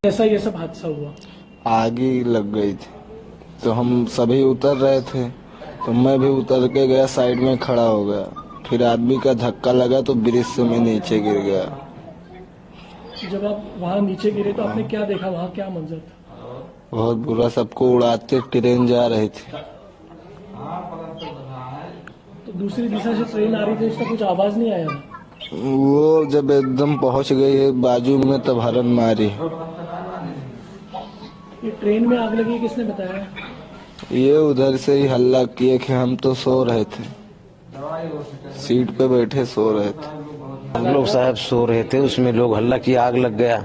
कैसा ये सब हादसा हुआ? आग ही लग गई थी तो हम सभी उतर रहे थे, तो मैं भी उतर के गया, साइड में खड़ा हो गया। फिर आदमी का धक्का लगा तो ब्रिज से मैं नीचे गिर गया। जब आप वहाँ नीचे गिरे तो आपने क्या देखा, वहाँ क्या मंजर था? बहुत बुरा, सबको उड़ाते ट्रेन जा रही थी। तो दूसरी दिशा से ट्रेन आ रही थी, उसका कुछ आवाज नहीं आया? वो जब एकदम पहुंच गई है बाजू में तब हॉर्न मारी। ये ट्रेन में आग लगी, किसने बताया? ये उधर से ही हल्ला किए कि हम तो सो रहे थे, सीट पे बैठे सो रहे थे। हम लोग साहब सो रहे थे, उसमें लोग हल्ला किया, आग लग गया।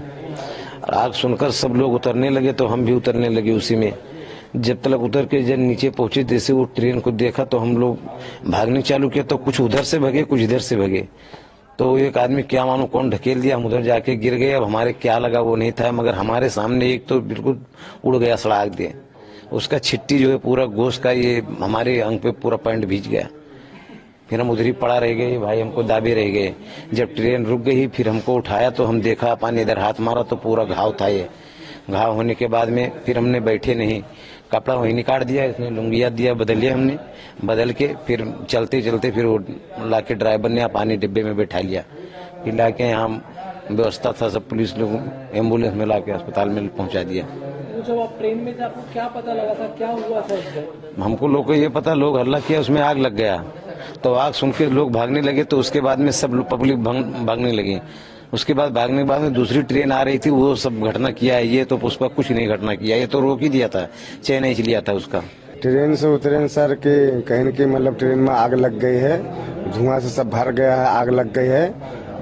आग सुनकर सब लोग उतरने लगे तो हम भी उतरने लगे उसी में। जब तक उतर के जब नीचे पहुंचे, जैसे वो ट्रेन को देखा तो हम लोग भागने चालू किया। तो कुछ उधर से भगे, कुछ इधर से भगे। तो एक आदमी क्या मानो कौन ढकेल दिया, हम उधर जाके गिर गए। अब हमारे क्या लगा वो नहीं था, मगर हमारे सामने एक तो बिल्कुल उड़ गया, सड़ाक दिया। उसका छिट्टी जो है पूरा गोश्त का, ये हमारे अंग पे पूरा पैंट भीज गया। फिर हम उधर ही पड़ा रह गए, भाई हमको दाबे रह गए। जब ट्रेन रुक गई फिर हमको उठाया तो हम देखा, पानी इधर हाथ मारा तो पूरा घाव था। ये घाव होने के बाद में फिर हमने बैठे नहीं, कपड़ा वहीं निकाल दिया, इसने लुंगिया दिया, बदल लिया हमने। बदल के फिर चलते चलते फिर वो लाके ड्राइवर ने पानी डिब्बे में बैठा लिया। फिर लाके यहाँ व्यवस्था था, सब पुलिस लोग एम्बुलेंस में लाके अस्पताल में पहुंचा दिया। तो जब आप ट्रेन में थे आपको क्या पता लगा था, क्या हुआ था एग्जैक्ट? हमको लोग को ये पता, लोग हल्ला किया, उसमें आग लग गया। तो आग सुन के लोग भागने लगे, तो उसके बाद में सब लोग पब्लिक भागने लगी। उसके बाद भागने के बाद में दूसरी ट्रेन आ रही थी, वो सब घटना किया है। ये तो पुष्पा कुछ नहीं घटना किया, ये तो रोक ही दिया था, चैन ही लिया था उसका। ट्रेन से उतरे सर के कहीं की मतलब ट्रेन में आग लग गई है, धुआं से सब भर गया है, आग लग गई है,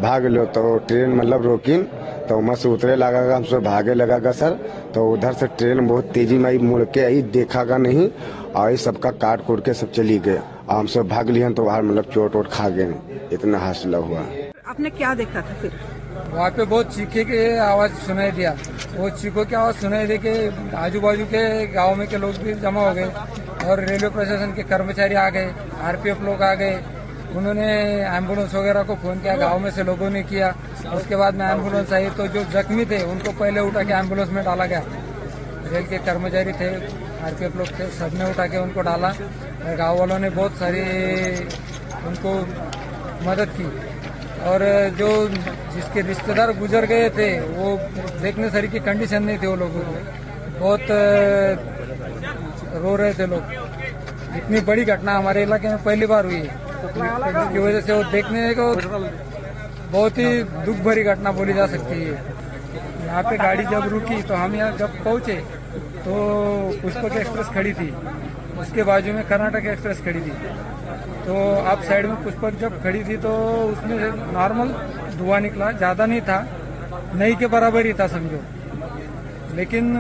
भाग लो। तो ट्रेन मतलब रोकिन तो वहाँ से उतरे लगा, हमसे भागे लगा सर। तो उधर से ट्रेन बहुत तेजी में आई, मुड़ के आई, देखा नहीं, और सबका काट कोट के सब चली गए। हम सब भाग लिए तो बाहर मतलब चोट वोट खा गए, इतना हादसा हुआ। आपने क्या देखा था फिर? वहाँ पे बहुत चीखे की आवाज सुनाई दिया। वो चीखों की आवाज सुनाई दे के आजू बाजू के गांव में के लोग भी जमा हो गए और रेलवे प्रशासन के कर्मचारी आ गए, आरपीएफ लोग आ गए। उन्होंने एम्बुलेंस वगैरह को फोन किया, गांव में से लोगों ने किया। उसके बाद में एम्बुलेंस आई तो जो जख्मी थे उनको पहले उठा के एम्बुलेंस में डाला गया। रेल के कर्मचारी थे, आरपीएफ लोग थे, सबने उठा के उनको डाला। गाँव वालों ने बहुत सारी उनको मदद की। और जो जिसके रिश्तेदार गुजर गए थे वो देखने सर की कंडीशन नहीं थे, वो लोग बहुत रो रहे थे लोग। इतनी बड़ी घटना हमारे इलाके में पहली बार हुई है, इसकी वजह से वो देखने को बहुत ही दुख भरी घटना बोली जा सकती है। यहाँ पे गाड़ी जब रुकी तो हम यहाँ जब पहुंचे तो पुष्पक एक्सप्रेस खड़ी थी, उसके बाजू में कर्नाटक एक्सप्रेस खड़ी थी। तो आप साइड में पुष्पक जब खड़ी थी तो उसमें नॉर्मल धुआं निकला, ज्यादा नहीं था, नई के बराबर ही था समझो। लेकिन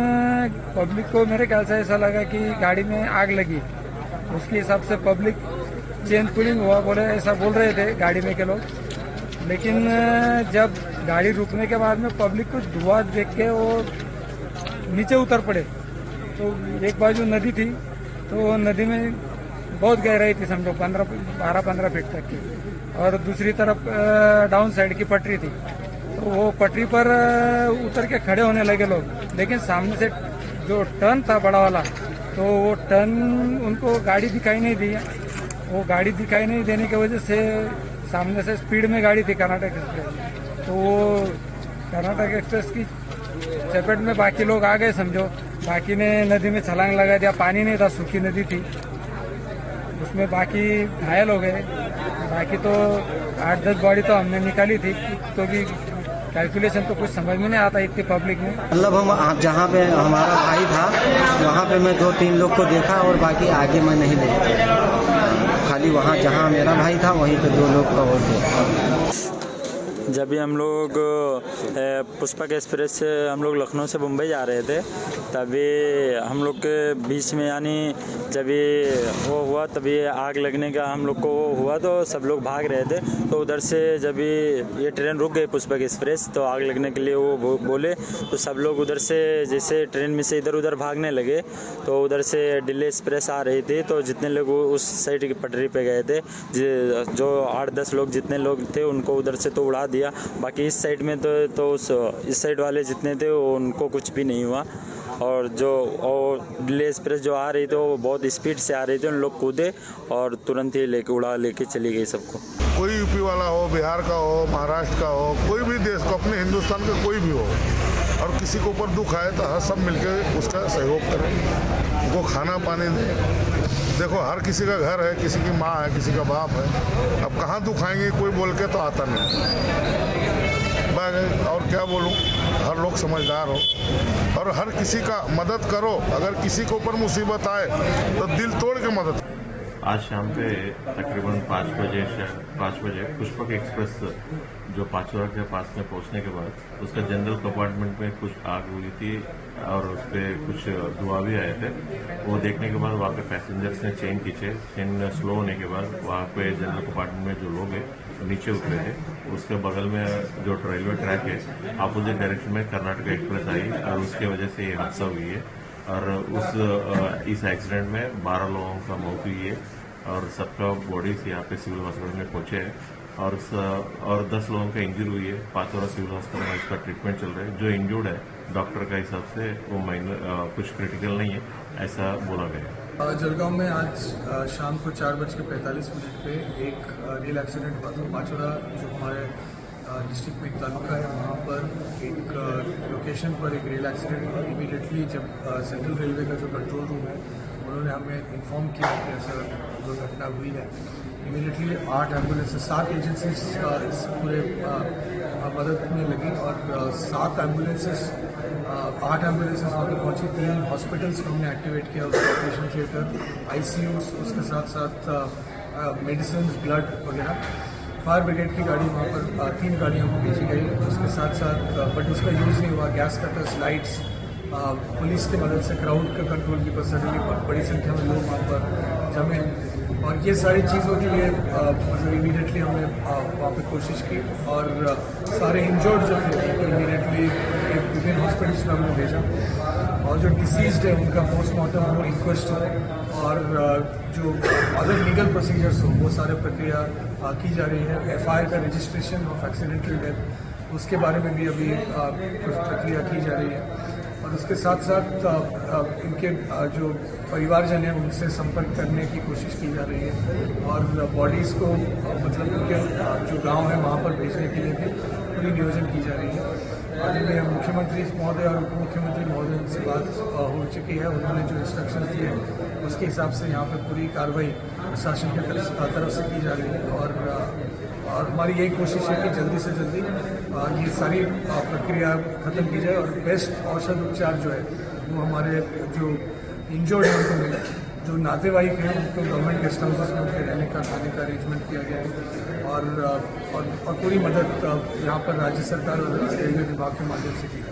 पब्लिक को मेरे ख्याल से ऐसा लगा कि गाड़ी में आग लगी, उसके हिसाब से पब्लिक चेन पुलिंग हुआ, बोले ऐसा बोल रहे थे गाड़ी में के लोग। लेकिन जब गाड़ी रुकने के बाद में पब्लिक को धुआं देख के वो नीचे उतर पड़े। तो एक बाजू नदी थी, तो नदी में बहुत गहराई थी समझो, 12-15 फीट तक की, और दूसरी तरफ डाउन साइड की पटरी थी। तो वो पटरी पर उतर के खड़े होने लगे लोग। लेकिन सामने से जो टर्न था बड़ा वाला, तो वो टर्न उनको गाड़ी दिखाई नहीं दी। वो गाड़ी दिखाई नहीं देने की वजह से सामने से स्पीड में गाड़ी थी कर्नाटक एक्सप्रेस, तो वो कर्नाटक एक्सप्रेस की चपेट में बाकी लोग आ गए समझो। बाकी ने नदी में छलांग लगा दिया, पानी नहीं था, सूखी नदी थी, उसमें बाकी घायल हो गए। बाकी तो 8-10 बॉडी तो हमने निकाली थी, तो भी कैलकुलेशन तो कुछ समझ में नहीं आता इतनी पब्लिक में। मतलब हम जहाँ पे हमारा भाई था वहाँ पे मैं 2-3 लोग को देखा और बाकी आगे मैं नहीं देखा, खाली वहाँ जहाँ मेरा भाई था वहीं पे 2 लोग का और थे। जब भी हम लोग पुष्पक एक्सप्रेस से हम लोग लखनऊ से मुंबई जा रहे थे, तभी हम लोग के बीच में यानी जब ये वो हुआ तभी आग लगने का हम लोग को वो हुआ, तो सब लोग भाग रहे थे। तो उधर से जब ये ट्रेन रुक गई पुष्पक एक्सप्रेस, तो आग लगने के लिए वो बोले, तो सब लोग उधर से जैसे ट्रेन में से इधर उधर भागने लगे। तो उधर से दिल्ली एक्सप्रेस आ रही थी, तो जितने लोग उस साइड की पटरी पे गए थे, जो 8-10 लोग जितने लोग थे उनको उधर से तो उड़ा दिया। दिया। बाकी इस साइड में तो इस साइड वाले जितने थे उनको कुछ भी नहीं हुआ। और दिल्ली एक्सप्रेस जो आ रही थी वो बहुत स्पीड से आ रही थी, उन लोग कूदे और तुरंत ही लेके चली गई सबको। कोई यूपी वाला हो, बिहार का हो, महाराष्ट्र का हो, कोई भी देश का, अपने हिंदुस्तान का कोई भी हो, और किसी के ऊपर दुख आए तो सब मिलकर उसका सहयोग करें, उनको खाना पानी दें। देखो हर किसी का घर है, किसी की माँ है, किसी का बाप है, अब कहाँ दुख आएंगे कोई बोल के तो आता नहीं। और क्या बोलूं, हर लोग समझदार हो और हर किसी का मदद करो। अगर किसी के ऊपर मुसीबत आए तो दिल तोड़ के मदद। आज शाम पे तकरीबन 5 बजे पुष्पक एक्सप्रेस जो पाचोरा के पास में पहुंचने के बाद उसका जनरल कंपार्टमेंट में कुछ आग हुई थी और उस पर कुछ धुआं भी आए थे। वो देखने के बाद वहाँ पे पैसेंजर्स ने चेन स्लो होने के बाद वहाँ पे जनरल कंपार्टमेंट में जो लोग हैं नीचे उतरे थे। उसके बगल में जो रेलवे ट्रैक है अपोजिट डायरेक्शन में कर्नाटक एक्सप्रेस आई और उसके वजह से ये हादसा हुई है। और इस एक्सीडेंट में 12 लोगों का मौत हुई है और सबका बॉडीज यहाँ पे सिविल हॉस्पिटल में पहुंचे हैं और 10 लोगों का इंजरी हुई है। पाचोरा सिविल हॉस्पिटल में इसका ट्रीटमेंट चल रहा है। जो इंजर्ड है डॉक्टर का हिसाब से वो कुछ क्रिटिकल नहीं है, ऐसा बोला गया। जलगांव में आज शाम को 4:45 पे एक रेल एक्सीडेंट हुआ था। पाचोरा जो हमारे डिस्ट्रिक्ट में एक तालुका है, वहाँ पर एक लोकेशन पर एक रेल एक्सीडेंट हुआ। इमीडिएटली जब सेंट्रल रेलवे का जो कंट्रोल रूम है उन्होंने हमें इन्फॉर्म किया कि ऐसा दुर्घटना हुई है। इमीडिएटली 8 एम्बुलेंसेस, 7 एजेंसीज इस पूरे मदद में लगी और 7 एम्बुलेंसेस 8 एम्बुलेंसेस वहाँ पर पहुँची। 3 हॉस्पिटल्स हमने एक्टिवेट किया, उसका ऑपरेशन थिएटर, ICUs, उसके साथ साथ मेडिसिन, ब्लड वगैरह। फायर ब्रिगेड की गाड़ी वहाँ पर 3 गाड़ियों को भेजी गई। उसके साथ साथ बट उसका यूज़ नहीं हुआ। गैस कटर्स, लाइट्स, पुलिस की मदद से क्राउड का कंट्रोल, बिकॉज सडनली बड़ी संख्या में लोग वहाँ पर जमे और ये सारी चीज़ों के लिए मतलब इमीडिएटली हमने वहाँ पर कोशिश की और सारे इंजर्ड जो थे उनको इमीडिएटली विभिन्न हॉस्पिटल्स में हमने भेजा और जो डिसीज्ड है उनका पोस्टमार्टम हो, इंक्वेस्ट हो और जो अदर लीगल प्रोसीजर्स हो वो सारे प्रक्रिया की जा रही है। FIR का रजिस्ट्रेशन ऑफ एक्सीडेंटल डेथ उसके बारे में भी अभी कुछ प्रक्रिया की जा रही है और उसके साथ साथ इनके जो परिवारजन है उनसे संपर्क करने की कोशिश की जा रही है और बॉडीज़ को मतलब उनके जो गांव है वहाँ पर भेजने के लिए भी पूरी नियोजन की जा रही है। आज में मुख्यमंत्री महोदय और उप मुख्यमंत्री महोदय से बात हो चुकी है। उन्होंने जो इंस्ट्रक्शन दिए हैं उसके हिसाब से यहाँ पर पूरी कार्रवाई प्रशासन की तरफ से की जा रही है और हमारी यही कोशिश है कि जल्दी से जल्दी ये सारी प्रक्रिया खत्म की जाए और बेस्ट औषध उपचार जो है वो हमारे जो इंजर्ड हैं उनको मिले। जो नातेवाईक हैं उनको गवर्नमेंट गेस्ट हाउसेस में उनके रहने का, खाने का अरेंजमेंट किया गया है और पूरी मदद यहाँ पर राज्य सरकार और रेलवे विभाग के माध्यम से की जाए।